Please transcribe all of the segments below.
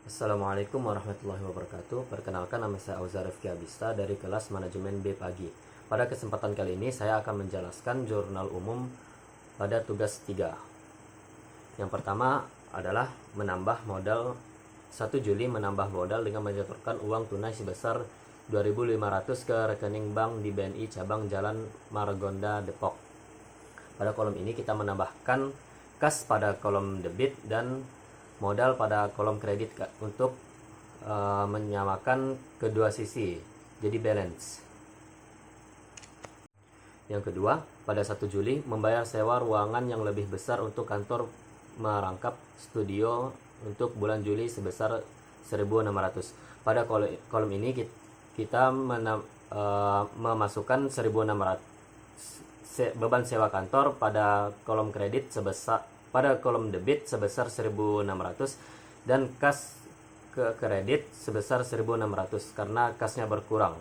Assalamualaikum warahmatullahi wabarakatuh. Perkenalkan, nama saya Auzar Rifki Abista dari kelas Manajemen B Pagi. Pada kesempatan kali ini saya akan menjelaskan jurnal umum pada tugas 3. Yang pertama adalah menambah modal 1 Juli menambah modal dengan menyetorkan uang tunai sebesar 2.500 ke rekening bank di BNI cabang Jalan Margonda, Depok. Pada kolom ini kita menambahkan kas pada kolom debit dan modal pada kolom kredit untuk menyamakan kedua sisi, jadi balance. Yang kedua, pada 1 Juli membayar sewa ruangan yang lebih besar untuk kantor merangkap studio untuk bulan Juli sebesar 1.600. Pada kolom ini kita memasukkan 1.600 beban sewa kantor pada kolom kredit pada kolom debit sebesar 1.600 dan kas ke kredit sebesar 1.600 karena kasnya berkurang.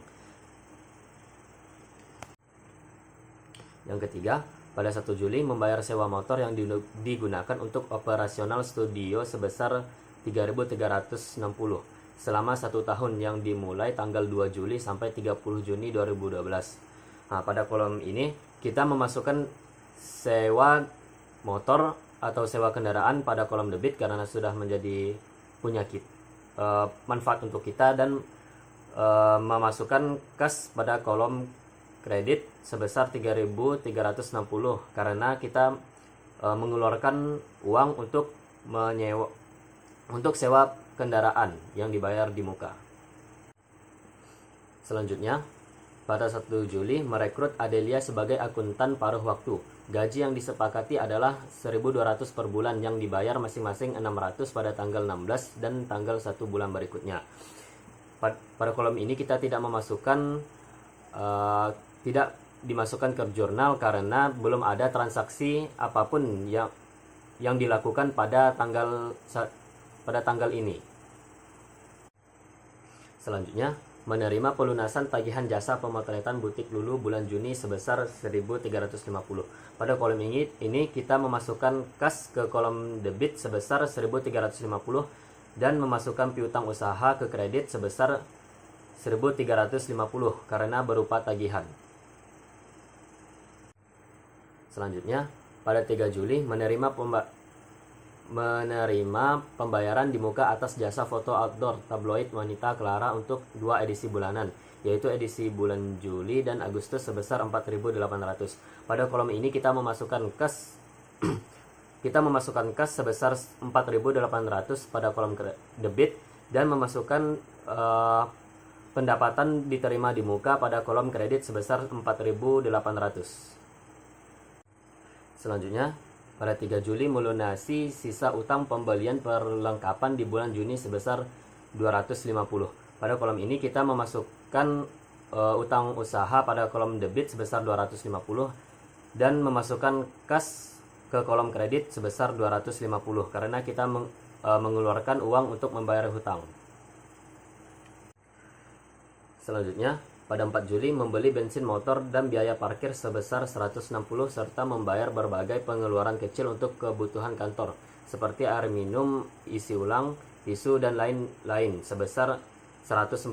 Yang ketiga, pada 1 Juli membayar sewa motor yang digunakan untuk operasional studio sebesar 3.360 selama 1 tahun yang dimulai tanggal 2 Juli sampai 30 Juni 2012. Nah, pada kolom ini kita memasukkan sewa motor atau sewa kendaraan pada kolom debit karena sudah menjadi punya manfaat untuk kita, dan memasukkan kas pada kolom kredit sebesar 3.360 karena kita mengeluarkan uang untuk sewa kendaraan yang dibayar di muka. Selanjutnya, pada 1 Juli merekrut Adelia sebagai akuntan paruh waktu. Gaji yang disepakati adalah 1.200 per bulan yang dibayar masing-masing 600 pada tanggal 16 dan tanggal 1 bulan berikutnya. Pada kolom ini kita tidak dimasukkan ke jurnal karena belum ada transaksi apapun yang dilakukan pada tanggal ini. Selanjutnya, menerima pelunasan tagihan jasa pemotretan butik Lulu bulan Juni sebesar 1.350. Pada kolom ini kita memasukkan kas ke kolom debit sebesar 1.350 dan memasukkan piutang usaha ke kredit sebesar 1.350 karena berupa tagihan. Selanjutnya, pada 3 Juli menerima pembayaran di muka atas jasa foto outdoor tabloid Wanita Clara untuk 2 edisi bulanan, yaitu edisi bulan Juli dan Agustus sebesar 4.800. Pada kolom ini kita memasukkan kas sebesar 4.800 pada kolom debit dan memasukkan pendapatan diterima di muka pada kolom kredit sebesar 4.800. Selanjutnya, pada 3 Juli melunasi sisa utang pembelian perlengkapan di bulan Juni sebesar 250. Pada kolom ini kita memasukkan utang usaha pada kolom debit sebesar 250 dan memasukkan kas ke kolom kredit sebesar 250 karena kita mengeluarkan uang untuk membayar hutang. Selanjutnya, pada 4 Juli membeli bensin motor dan biaya parkir sebesar 160 serta membayar berbagai pengeluaran kecil untuk kebutuhan kantor seperti air minum, isi ulang, tisu dan lain-lain sebesar 140.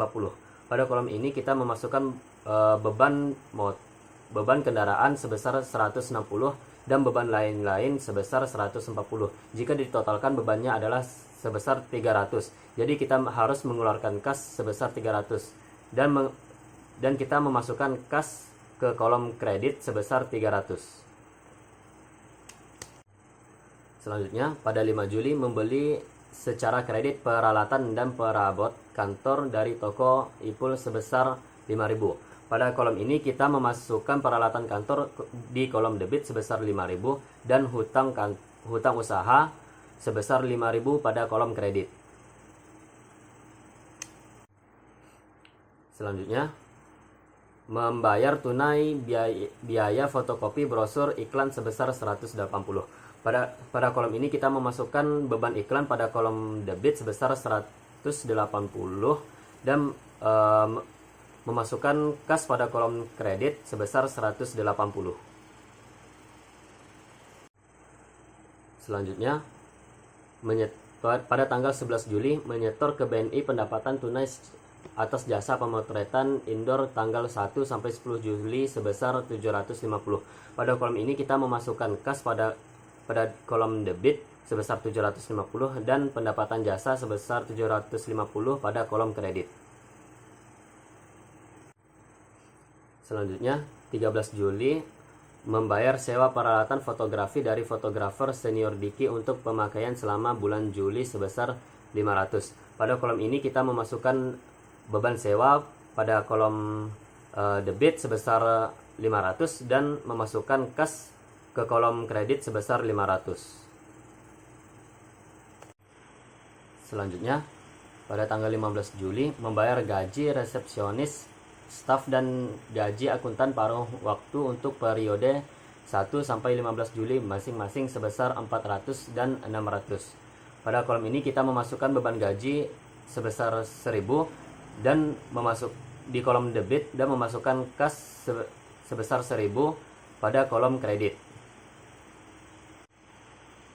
Pada kolom ini kita memasukkan beban kendaraan sebesar 160 dan beban lain-lain sebesar 140. Jika ditotalkan bebannya adalah sebesar 300. Jadi kita harus mengeluarkan kas sebesar 300 dan kita memasukkan kas ke kolom kredit sebesar 300. Selanjutnya, pada 5 Juli membeli secara kredit peralatan dan perabot kantor dari toko Ipul sebesar 5.000. Pada kolom ini kita memasukkan peralatan kantor di kolom debit sebesar 5.000 dan hutang usaha sebesar 5.000 pada kolom kredit. Selanjutnya, membayar tunai biaya fotokopi brosur iklan sebesar 180. Pada kolom ini kita memasukkan beban iklan pada kolom debit sebesar 180 dan memasukkan kas pada kolom kredit sebesar 180. Selanjutnya, pada tanggal 11 Juli menyetor ke BNI pendapatan tunai atas jasa pemotretan indoor tanggal 1 sampai 10 Juli sebesar 750. Pada kolom ini kita memasukkan kas pada kolom debit sebesar 750 dan pendapatan jasa sebesar 750 pada kolom kredit. Selanjutnya, 13 Juli membayar sewa peralatan fotografi dari fotografer senior Diki untuk pemakaian selama bulan Juli sebesar 500. Pada kolom ini kita memasukkan beban sewa pada kolom debit sebesar 500 dan memasukkan kas ke kolom kredit sebesar 500. Selanjutnya, pada tanggal 15 Juli membayar gaji resepsionis, staf dan gaji akuntan paruh waktu untuk periode 1 sampai 15 Juli masing-masing sebesar 400 dan 600. Pada kolom ini kita memasukkan beban gaji sebesar 1000 dan di kolom debit dan memasukkan kas sebesar 1000 pada kolom kredit.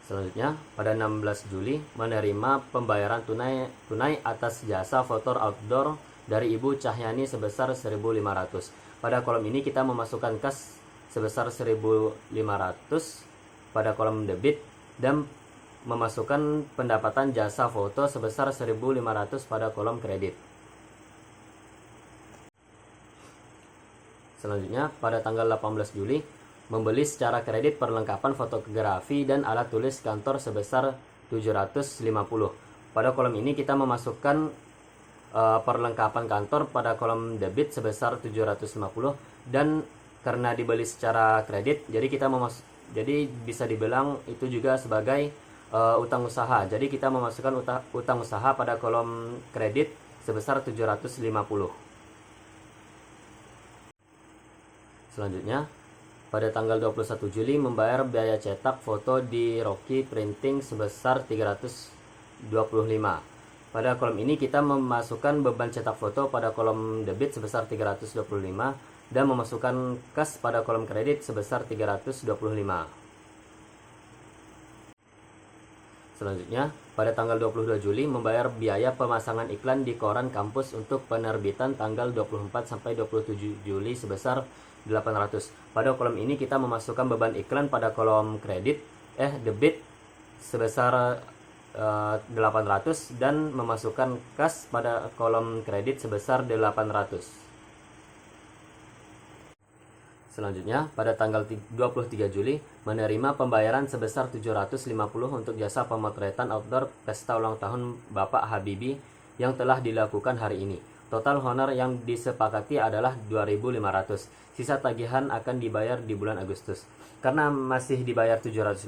Selanjutnya, pada 16 Juli menerima pembayaran tunai atas jasa foto outdoor dari Ibu Cahyani sebesar 1.500. Pada kolom ini kita memasukkan kas sebesar 1.500 pada kolom debit dan memasukkan pendapatan jasa foto sebesar 1.500 pada kolom kredit. Selanjutnya, pada tanggal 18 Juli membeli secara kredit perlengkapan fotografi dan alat tulis kantor sebesar 750. Pada kolom ini kita memasukkan perlengkapan kantor pada kolom debit sebesar 750 dan karena dibeli secara kredit jadi bisa dibilang itu juga sebagai utang usaha. Jadi kita memasukkan utang usaha pada kolom kredit sebesar 750. Selanjutnya, pada tanggal 21 Juli membayar biaya cetak foto di Rocky Printing sebesar 325. Pada kolom ini kita memasukkan beban cetak foto pada kolom debit sebesar 325 dan memasukkan kas pada kolom kredit sebesar 325. Selanjutnya, pada tanggal 22 Juli membayar biaya pemasangan iklan di koran kampus untuk penerbitan tanggal 24 sampai 27 Juli sebesar 800. Pada kolom ini kita memasukkan beban iklan pada kolom debit sebesar 800 dan memasukkan kas pada kolom kredit sebesar 800. Selanjutnya, pada tanggal 23 Juli menerima pembayaran sebesar 750 untuk jasa pemotretan outdoor pesta ulang tahun Bapak Habibie yang telah dilakukan hari ini. Total honor yang disepakati adalah 2.500. Sisa tagihan akan dibayar di bulan Agustus. Karena masih dibayar 750,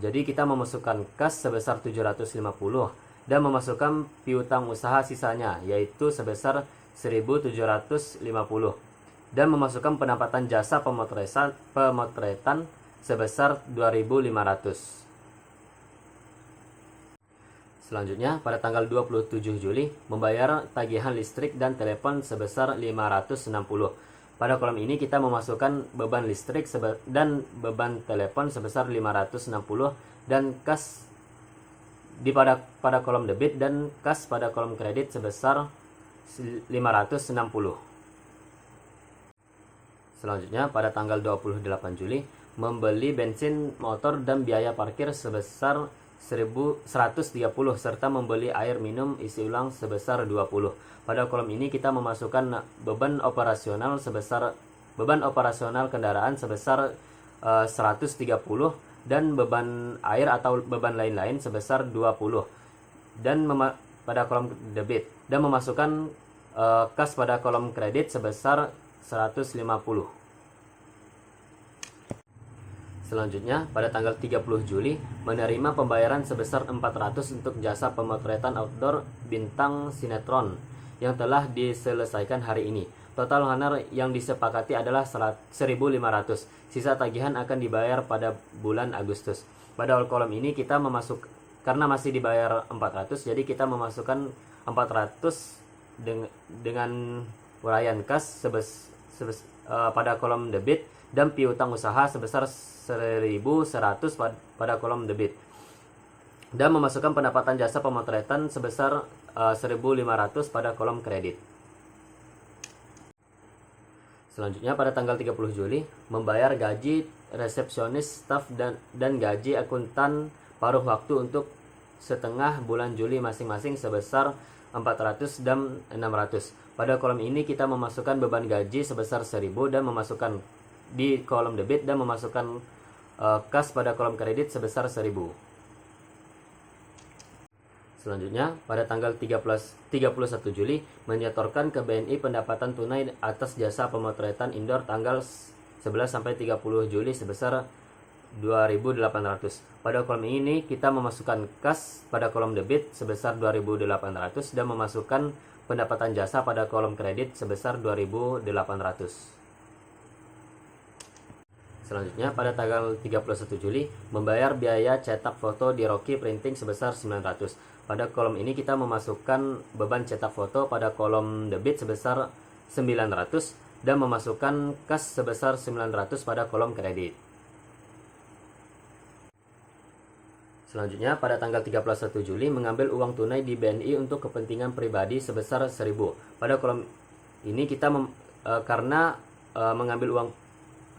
jadi kita memasukkan kas sebesar 750 dan memasukkan piutang usaha sisanya yaitu sebesar 1.750 dan memasukkan pendapatan jasa pemotretan sebesar 2.500. Selanjutnya, pada tanggal 27 Juli membayar tagihan listrik dan telepon sebesar 560. Pada kolom ini kita memasukkan beban listrik dan beban telepon sebesar 560 dan kas pada kolom debit dan kas pada kolom kredit sebesar 560. Selanjutnya, pada tanggal 28 Juli membeli bensin motor dan biaya parkir sebesar 1.130 serta membeli air minum isi ulang sebesar 20. Pada kolom ini kita memasukkan beban operasional kendaraan sebesar 130 dan beban air atau beban lain-lain sebesar 20 dan pada kolom debit dan memasukkan kas pada kolom kredit sebesar 150. Selanjutnya, pada tanggal 30 Juli menerima pembayaran sebesar 400 untuk jasa pemotretan outdoor bintang sinetron yang telah diselesaikan hari ini. Total honor yang disepakati adalah 1.500. Sisa tagihan akan dibayar pada bulan Agustus. Pada kolom ini kita karena masih dibayar 400, jadi kita memasukkan 400 dengan uraian kas pada kolom debit dan piutang usaha sebesar 1.100 pada kolom debit. dan memasukkan pendapatan jasa pemotretan sebesar 1.500 pada kolom kredit. Selanjutnya pada tanggal 30 Juli membayar gaji resepsionis, staf dan gaji akuntan paruh waktu untuk setengah bulan Juli masing-masing sebesar 400 dan 600. Pada kolom ini kita memasukkan beban gaji sebesar 1.000 dan memasukkan di kolom debit dan memasukkan kas pada kolom kredit sebesar 1.000. Selanjutnya, pada tanggal 31 Juli menyetorkan ke BNI pendapatan tunai atas jasa pemotretan indoor tanggal 11 sampai 30 Juli sebesar 2.800. Pada kolom ini kita memasukkan kas pada kolom debit sebesar 2.800 dan memasukkan pendapatan jasa pada kolom kredit sebesar 2.800. Selanjutnya pada tanggal 31 Juli membayar biaya cetak foto di Rocky Printing sebesar 900. Pada kolom ini kita memasukkan beban cetak foto pada kolom debit sebesar 900 dan memasukkan kas sebesar 900 pada kolom kredit. Selanjutnya pada tanggal 31 Juli mengambil uang tunai di BNI untuk kepentingan pribadi sebesar 1.000. Pada kolom ini kita karena mengambil uang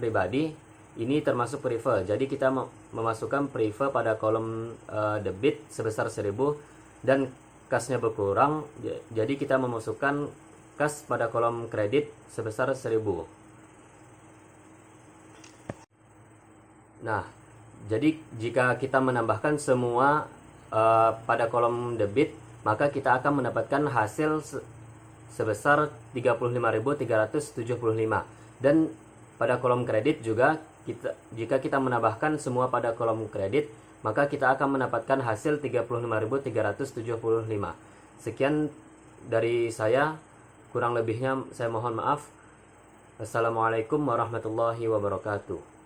pribadi ini termasuk prive, jadi kita memasukkan prive pada kolom debit sebesar 1.000 dan kasnya berkurang, jadi kita memasukkan kas pada kolom kredit sebesar 1.000. Nah, jadi jika kita menambahkan semua pada kolom debit, maka kita akan mendapatkan hasil sebesar 35.375. Dan pada kolom kredit juga jika kita menambahkan semua pada kolom kredit, maka kita akan mendapatkan hasil 35.375. Sekian dari saya, kurang lebihnya saya mohon maaf. Assalamualaikum warahmatullahi wabarakatuh.